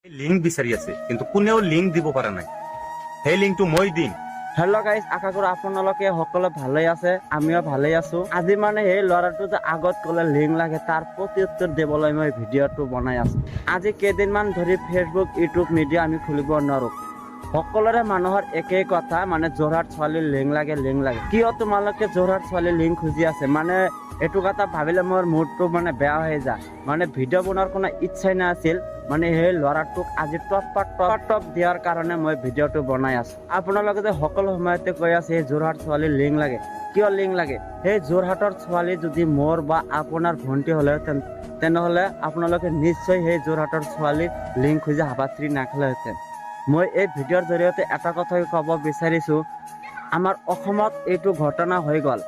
Link বিচাৰি আছে কিন্তু কোনেও লিংক দিব পৰা নাই। সেই লিংকটো মই দিম। হেল্ল' গাইজ, আশা কৰো আপোনালোকে সকলো ভালে আছে, আমিও ভালে আছো। আজি মানে সেই ল'ৰাটো যে আগত ক'লে লিংক লাগে তাৰ প্ৰতি উত্তৰ দিবলৈ মই ভিডিঅ'টো বনাই আছো। আজি কেইদিনমান ধৰি ফেচবুক, ইউটিউব মিডিয়া আমি খুলিব নোৱাৰো। সকলোৰে মানুহৰ একেই কথা, মানে যোৰহাট ছোৱালীৰ লিংক লাগে। কিয় তোমালোকে যোৰহাট ছোৱালীৰ লিংক খুজি আছে? মানে এইটো কথা ভাবিলে মোৰ মুডটো মানে বেয়া হৈ যায়। মানে ভিডিঅ' বনোৱাৰ কোনো ইচ্ছাই নাছিল। মানে সেই ল'ৰাটোক আজি টপ দিয়াৰ কাৰণে মই ভিডিঅ'টো বনাই আছো। আপোনালোকে যে সকলো সময়তে কৈ আছে সেই যোৰহাট ছোৱালীৰ লিংক লাগে, কিয় লিংক লাগে? সেই যোৰহাটৰ ছোৱালী যদি মোৰ বা আপোনাৰ ভণ্টি হ'লেহেঁতেন, তেনেহ'লে আপোনালোকে নিশ্চয় সেই যোৰহাটৰ ছোৱালীৰ লিংক খুজি হাবাথুৰি নাখালেহেঁতেন। মই এই ভিডিঅ'ৰ জৰিয়তে এটা কথাই ক'ব বিচাৰিছো, আমাৰ অসমত এইটো ঘটনা হৈ গ'ল।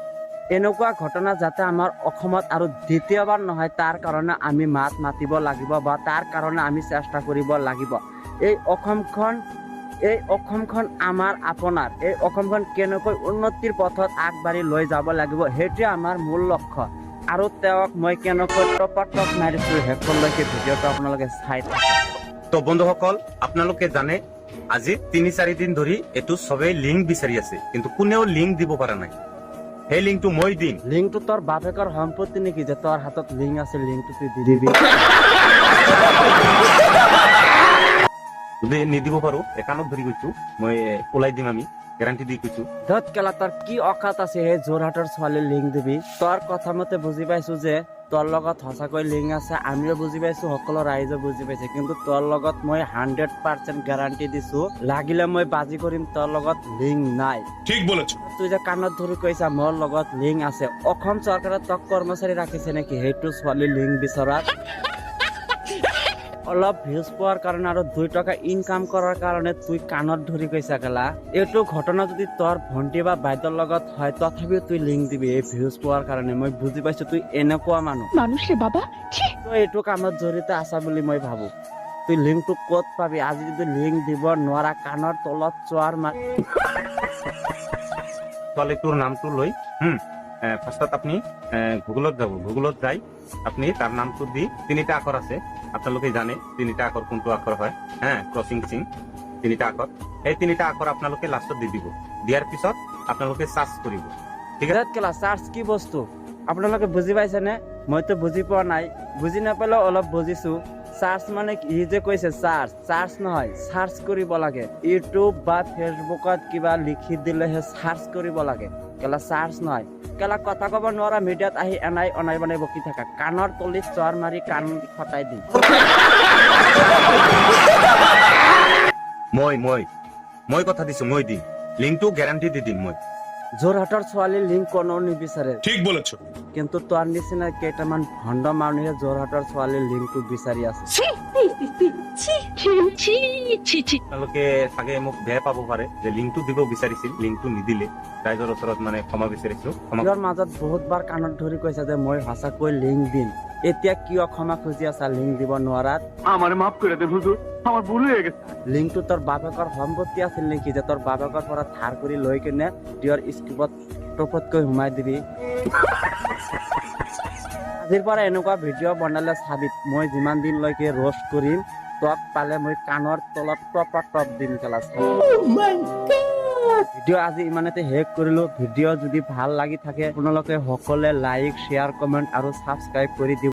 এনেকুৱা ঘটনা যাতে আমাৰ অসমত আৰু দ্বিতীয়বাৰ নহয়, তাৰ কাৰণে আমি মাত মাতিব লাগিব বা তাৰ কাৰণে আমি চেষ্টা কৰিব লাগিব। এই অসমখন আমাৰ আপোনাৰ। এই অসমখন কেনেকৈ উন্নতিৰ পথত আগবাঢ়ি লৈ যাব লাগিব, সেইটোৱে আমাৰ মূল লক্ষ্য। আৰু তেওঁক মই কেনেকৈ টপ মাৰিছো শেষলৈকে ভিডিঅ'টো আপোনালোকে চাই থাকক। তো বন্ধুসকল, আপোনালোকে জানে আজি ৩-৪ দিন ধৰি এইটো চবেই লিংক বিচাৰি আছে কিন্তু কোনেও লিংক দিব পৰা নাই। সেই লিংকটো মই দিম। লিংকটো তোৰ বাপেকৰ সম্পত্তি নেকি যে তোৰ হাতত লিংক আছে, লিংকটো তুই দি দিবি? যদি নিদিব পাৰো, একাউণ্টত ধৰি কৈছো মই ওলাই দিম, আমি গেৰাণ্টি দি কৈছো। ধত কেলা, তোৰ কি অকাত আছে সেই যোৰহাটৰ ছোৱালীৰ লিংক দিবি? তোৰ কথা মতে বুজি পাইছো যে তোৰ লগত সঁচাকৈ লিংক আছে, আমিও বুজি পাইছো, সকলো ৰাইজে বুজি পাইছে। কিন্তু তোৰ লগত মই 100% গেৰাণ্টি দিছো, লাগিলে মই বাজি কৰিম তোৰ লগত লিংক নাই। ঠিক বলেছ। তুই যে কাণত ধৰি কৈছা মোৰ লগত লিংক আছে, অসম চৰকাৰে তোক কৰ্মচাৰী ৰাখিছে নেকি সেইটো ছোৱালীৰ লিংক বিচৰাত? অলপ ভিউজ পোৱাৰ কাৰণে আৰু 2 টকা ইনকাম কৰাৰ কাৰণে তুই কাণত ধৰি কৈছা কেলা? এইটো ঘটনা যদি তোৰ ভণ্টি বা বাইদেউৰ লগত হয়, তথাপিও তুই লিংক দিবি এই ভিউজ পোৱাৰ কাৰণে। মই বুজি পাইছো তুই এনেকুৱা মানুহ রে বাবা। তই এইটো কামত জড়িত আছা বুলি মই ভাবো। তুই লিংকটো ক'ত পাবি? আজি যদি লিংক দিব নোৱাৰা, কাণৰ তলত চোৱাৰ ছোৱালীটোৰ নামটো লৈ ফাৰ্ষ্টত আপুনি গুগলত যাব। গুগলত যাই আপুনি তাৰ নামটো দি 3টা আখৰ আছে, আপোনালোকে জানে 3টা আখৰ কোনটো আখৰ হয়। ক্ৰচিং চিং 3টা আখৰ, এই 3টা আখৰ আপোনালোকে লাষ্টত দি দিব। দিয়াৰ পিছত আপোনালোকে চাৰ্চ কৰিব। ঠিক আছে? কেলা চাৰ্চ কি বস্তু আপোনালোকে বুজি পাইছেনে? মইতো বুজি পোৱা নাই, বুজি নাপালেও অলপ বুজিছো। চাৰ্চ মানে ই যে কৈছে চাৰ্চ নহয়, চাৰ্চ কৰিব লাগে। ইউটিউব বা ফেচবুকত কিবা লিখি দিলেহে চাৰ্চ কৰিব লাগে, কেলা চাৰ্চ নহয়। কেলা কথা ক'ব নোৱাৰা মিডিয়াত আহি এনাই অনাই বনাই বকি থাকা, কাণৰ তলিত চৰ মাৰি কাণ ফটাই দিম। মই কথা দিছো, মই দিম লিংকটো, গেৰাণ্টি দি দিম মই। যোৰহাটৰ ছোৱালীৰ লিংক কোনেও নিবিচাৰে, ঠিক বলেছ। কিন্তু তোৰ নিচিনা কেইটামান ভণ্ড মানুহে যোৰহাটৰ ছোৱালীৰ লিংকটো বিচাৰি আছে। আপোনালোকে চাগে মোক বেয়া পাব পাৰে যে লিংকটো দিব বিচাৰিছিল, লিংকটো নিদিলে। ৰাইজৰ ওচৰত মানে ক্ষমা বিচাৰিছো। তেওঁৰ মাজত বহুতবাৰ কাণত ধৰি কৈছে যে মই সঁচাকৈ লিংক দিম। এতিয়া কিয় ক্ষমা খুজি আছা লিংক দিব নোৱাৰাত? আমাৰ মাফ কৰে দেন হুজুৰ, আমাৰ ভুল হয়ে গেছে। লিংকটো তোৰ বাপেকৰ সম্পত্তি আছিল নেকি যে তোৰ বাপেকৰ পৰা ধাৰ কৰি লৈ কিনে তেওঁৰ স্কুপত টপতকৈ সোমাই দিবি? আজিৰ পৰা এনেকুৱা ভিডিঅ' বনালে চাবি, মই যিমান দিনলৈকে ৰোষ্ট কৰিম, তোক পালে মই কাণৰ তলত টপ দিম কেলা। ভিডিঅ' আজি ইমানতে শেষ কৰিলো। ভিডিঅ' যদি ভাল লাগি থাকে আপোনালোকে সকলোৱে লাইক, শ্বেয়াৰ, কমেণ্ট আৰু ছাবস্ক্ৰাইব কৰি দিব।